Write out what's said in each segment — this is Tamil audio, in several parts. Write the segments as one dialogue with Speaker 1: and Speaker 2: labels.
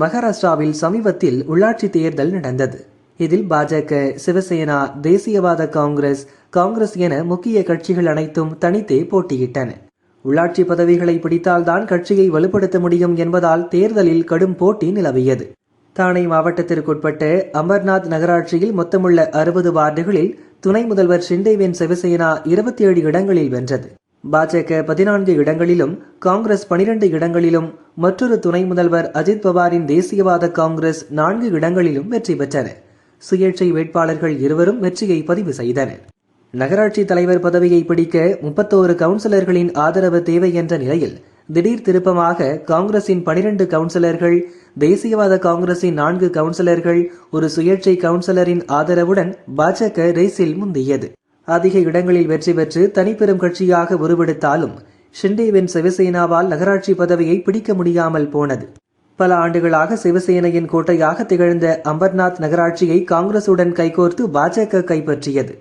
Speaker 1: மகாராஷ்டிராவில் சமீபத்தில் உள்ளாட்சி தேர்தல் நடந்தது. இதில் பாஜக, சிவசேனா, தேசியவாத காங்கிரஸ், காங்கிரஸ் என முக்கிய கட்சிகள் அனைத்தும் தனித்தே போட்டியிட்டன. உள்ளாட்சி பதவிகளை பிடித்தால்தான் கட்சியை வலுப்படுத்த முடியும் என்பதால் தேர்தலில் கடும் போட்டி நிலவியது. தானே மாவட்டத்திற்குட்பட்ட அமர்நாத் நகராட்சியில் மொத்தமுள்ள 60 வார்டுகளில் துணை முதல்வர் ஷிண்டேவின் சிவசேனா 27 இடங்களில் வென்றது. பாஜக 14 இடங்களிலும், காங்கிரஸ் 12 இடங்களிலும், மற்றொரு துணை முதல்வர் அஜித் பவாரின் தேசியவாத காங்கிரஸ் 4 இடங்களிலும் வெற்றி பெற்றன. சுயேட்சை வேட்பாளர்கள் இருவரும் வெற்றியை பதிவு செய்தனர். நகராட்சி தலைவர் பதவியை பிடிக்க 31 கவுன்சிலர்களின் ஆதரவு தேவை என்ற நிலையில் திடீர் திருப்பமாக காங்கிரசின் 12 கவுன்சிலர்கள், தேசியவாத காங்கிரசின் 4 கவுன்சிலர்கள், ஒரு சுயேட்சை கவுன்சிலரின் ஆதரவுடன் பாஜக ரேஸில் முந்தியது. அதிக இடங்களில் வெற்றி பெற்று தனிப்பெரும் கட்சியாக உருவெடுத்தாலும் ஷிண்டேவின் சிவசேனாவால் நகராட்சி பதவியை பிடிக்க முடியாமல் போனது. பல ஆண்டுகளாக சிவசேனையின் கோட்டையாக திகழ்ந்த அமர்நாத் நகராட்சியை காங்கிரசுடன் கைகோர்த்து பாஜக கைப்பற்றியது.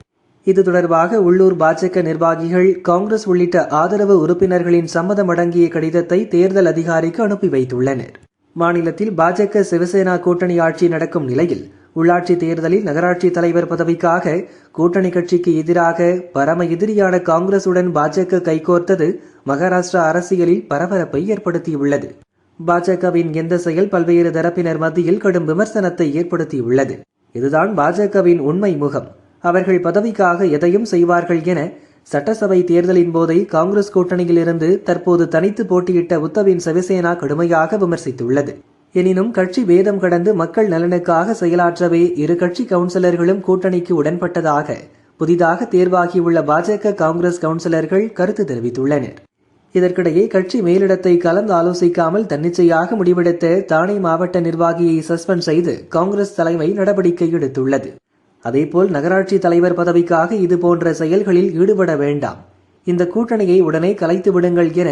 Speaker 1: இது தொடர்பாக உள்ளூர் பாஜக நிர்வாகிகள், காங்கிரஸ் உள்ளிட்ட ஆதரவு உறுப்பினர்களின் சம்மதம் அடங்கிய கடிதத்தை தேர்தல் அதிகாரிக்கு அனுப்பி வைத்துள்ளனர். மாநிலத்தில் பாஜக சிவசேனா கூட்டணி ஆட்சி நடக்கும் நிலையில் உள்ளாட்சி தேர்தலில் நகராட்சி தலைவர் பதவிக்காக கூட்டணி கட்சிக்கு எதிராக பரம எதிரியான காங்கிரசுடன் பாஜக கைகோர்த்தது மகாராஷ்டிரா அரசியலில் பரபரப்பை ஏற்படுத்தியுள்ளது. பாஜகவின் எந்த செயல் பல்வேறு தரப்பினர் மத்தியில் கடும் விமர்சனத்தை ஏற்படுத்தியுள்ளது. இதுதான் பாஜகவின் உண்மை முகம். அவர்கள் பதவிக்காக எதையும் செய்வார்கள் என சட்டசபை தேர்தலின் போதே காங்கிரஸ் கூட்டணியில் இருந்து தற்போது தனித்து போட்டியிட்ட உத்தவின் சிவசேனா கடுமையாக விமர்சித்துள்ளது. எனினும் கட்சி பேதம் கடந்து மக்கள் நலனுக்காக செயலாற்றவே இரு கட்சி கவுன்சிலர்களும் கூட்டணிக்கு உடன்பட்டதாக புதிதாக தேர்வாகியுள்ள பாஜக, காங்கிரஸ் கவுன்சிலர்கள் கருத்து தெரிவித்துள்ளனர். இதற்கிடையே கட்சி மேலிடத்தை கலந்து ஆலோசிக்காமல் தன்னிச்சையாக முடிவெடுத்த தானே மாவட்ட நிர்வாகியை சஸ்பெண்ட் செய்து காங்கிரஸ் தலைமை நடவடிக்கை எடுத்துள்ளது. அதேபோல் நகராட்சி தலைவர் பதவிக்காக இதுபோன்ற செயல்களில் ஈடுபட வேண்டாம், இந்த கூட்டணியை உடனே கலைத்து விடுங்கள் என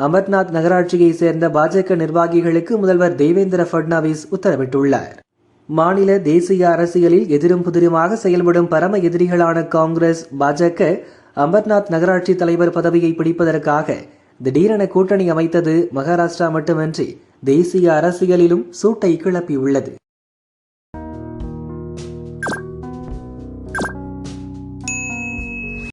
Speaker 1: அமர்நாத் நகராட்சியை சேர்ந்த பாஜக நிர்வாகிகளுக்கு முதல்வர் தேவேந்திர பட்னாவிஸ் உத்தரவிட்டுள்ளார். மாநில தேசிய அரசியலில் எதிரும் புதிருமாக செயல்படும் பரம எதிரிகளான காங்கிரஸ், பாஜக அமர்நாத் நகராட்சி தலைவர் பதவியை பிடிப்பதற்காக திடீரென கூட்டணி அமைத்தது மகாராஷ்டிரா மட்டுமின்றி தேசிய அரசியலிலும் சூட்டை கிளப்பியுள்ளது.